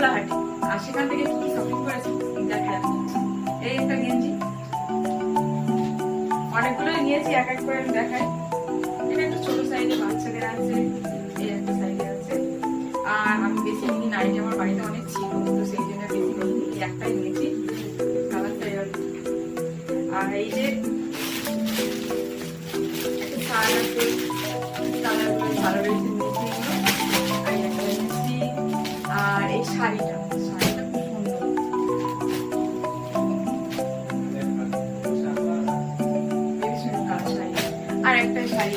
ভোলাহাটি। আর সেখান থেকে কি শপিং করেছি দেখা যাচ্ছে। এই একটা গেঞ্জি, অনেকগুলো নিয়েছি, এক এক করে আমি দেখাই। এটা একটা ছোট সাইজে বাচ্চাদের আছে, এই একটা সাইজে আছে। আর আমি বেশি নিই নাই, আমার বাড়িতে অনেক ছিল তো সেই জন্য বেশি নিই, একটাই নিয়েছি, কালারটাই। আর এই যে একটা শার্ট আছে, কালারগুলো ভালো রয়েছে, নিয়েছি এগুলো। আর একটা নিয়েছি। আর এই শাড়িটা খুব সুন্দর, আর একটা শাড়ি